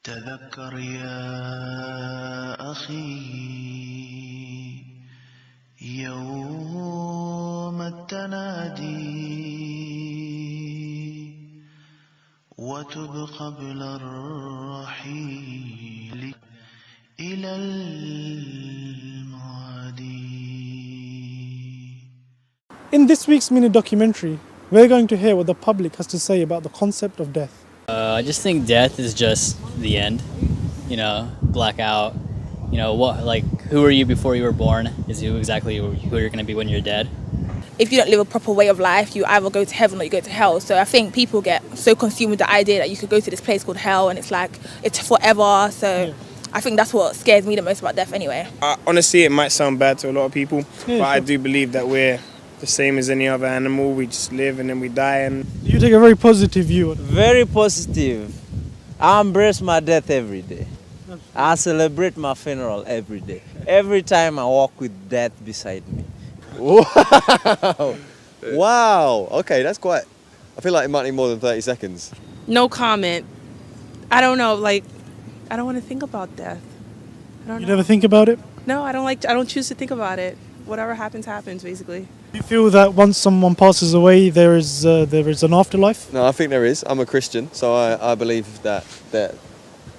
تذكر يا أخي يوم التنادي وتب قبل الرحيل إلى المعادي. In this week's mini documentary, we're going to hear what the public has to say about the concept of death. I just think death is just the end, blackout, who were you before you were born is who you're going to be when you're dead. If you don't live a proper way of life, you either go to heaven or you go to hell. So I think people get so consumed with the idea that you could go to this place called hell and it's forever. So I think that's what scares me the most about death anyway. Honestly, it might sound bad to a lot of people, but sure. I do believe that we're the same as any other animal. We just live and then we die. And You take a very positive view on it. Very positive. I embrace my death every day. I celebrate my funeral every day. Every time I walk with death beside me. Wow! Wow! Okay, that's quite... I feel like it might need more than 30 seconds. No comment. I don't know, I don't want to think about death. You never think about it? No, I don't choose to think about it. Whatever happens, happens, basically. Do you feel that once someone passes away, there is an afterlife? No, I think there is. I'm a Christian, so I believe that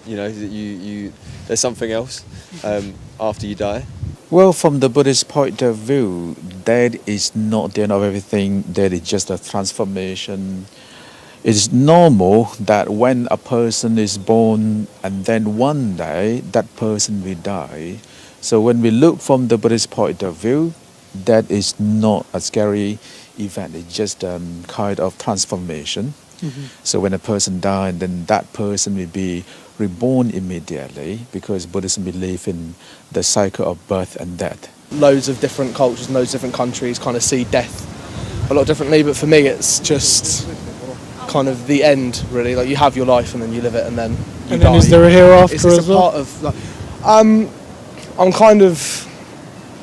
you there's something else after you die. Well, from the Buddhist point of view, death is not the end of everything. Death is just a transformation. It is normal that when a person is born and then one day that person will die. So when we look from the Buddhist point of view, that is not a scary event. It's just a kind of transformation. Mm-hmm. So when a person dies, then that person will be reborn immediately because Buddhism believes in the cycle of birth and death. Loads of different cultures and loads of different countries kind of see death a lot differently, but for me it's just kind of the end, really. Like, you have your life and then you live it and then you die. And is there a hereafter it's as well? Part of, I'm kind of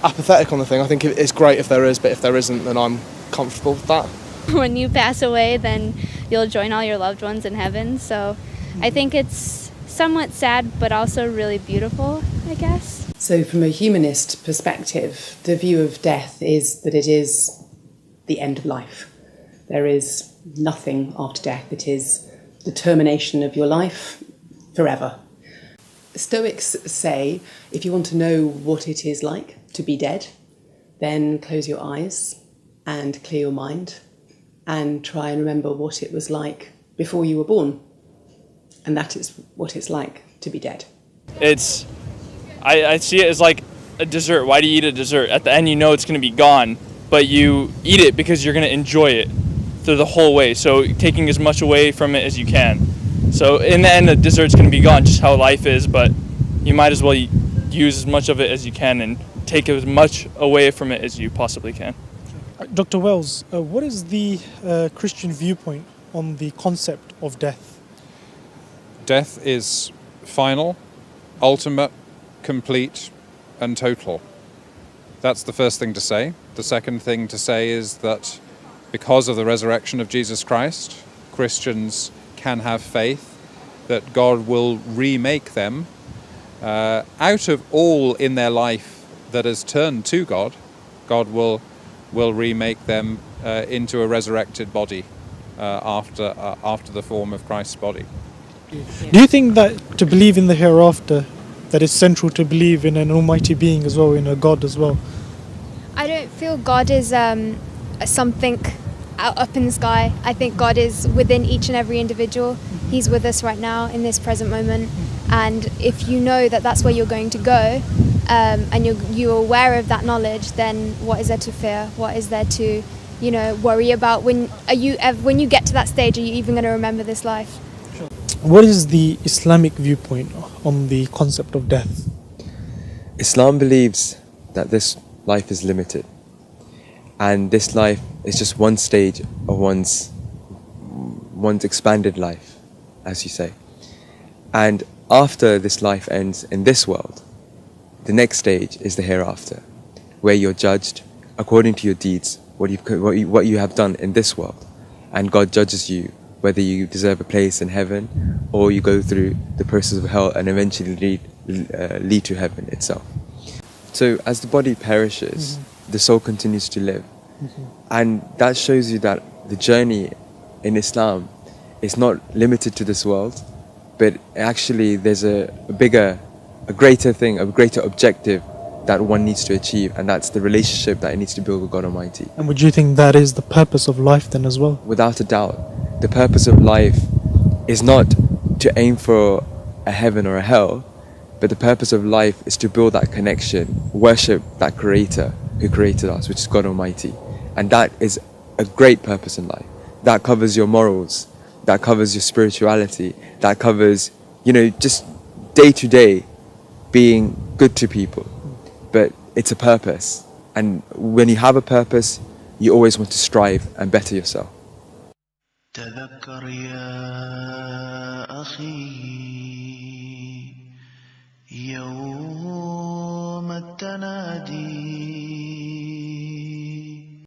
apathetic on the thing. I think it's great if there is, but if there isn't, then I'm comfortable with that. When you pass away, then you'll join all your loved ones in heaven. So I think it's somewhat sad, but also really beautiful, I guess. So from a humanist perspective, the view of death is that it is the end of life. There is nothing after death. It is the termination of your life forever. Stoics say if you want to know what it is like to be dead, then close your eyes and clear your mind and try and remember what it was like before you were born. And that is what it's like to be dead. I see it as like a dessert. Why do you eat a dessert? At the end you know it's going to be gone, but you eat it because you're going to enjoy it through the whole way. So taking as much away from it as you can. So in the end the dessert's going to be gone, just how life is, but you might as well use as much of it as you can and take as much away from it as you possibly can. Dr. Wells, what is the Christian viewpoint on the concept of death? Death is final, ultimate, complete, and total. That's the first thing to say. The second thing to say is that because of the resurrection of Jesus Christ, Christians can have faith that God will remake them out of all in their life that has turned to God. God will remake them into a resurrected body after the form of Christ's body. Do you think that to believe in the hereafter, that is central to believe in an almighty being as well, in a God as well? I don't feel God is something up in the sky. I think God is within each and every individual. He's with us right now in this present moment. And if you know that that's where you're going to go, and you're aware of that knowledge, then what is there to fear? What is there to, worry about? When you get to that stage, are you even going to remember this life? Sure. What is the Islamic viewpoint on the concept of death? Islam believes that this life is limited, and this life is just one stage of one's expanded life, as you say. And after this life ends in this world, the next stage is the hereafter, where you're judged according to your deeds, what you have done in this world, and God judges you whether you deserve a place in heaven or you go through the process of hell and eventually lead to heaven itself. So as the body perishes, the soul continues to live. And that shows you that the journey in Islam is not limited to this world, but actually there's a greater thing, a greater objective that one needs to achieve, and that's the relationship that it needs to build with God Almighty. And would you think that is the purpose of life then as well? Without a doubt, the purpose of life is not to aim for a heaven or a hell, but the purpose of life is to build that connection, worship that Creator who created us, which is God Almighty. And that is a great purpose in life. That covers your morals, that covers your spirituality, that covers, just day to day being good to people. But it's a purpose. And when you have a purpose, you always want to strive and better yourself. تذكر يا أخي يوم التنادي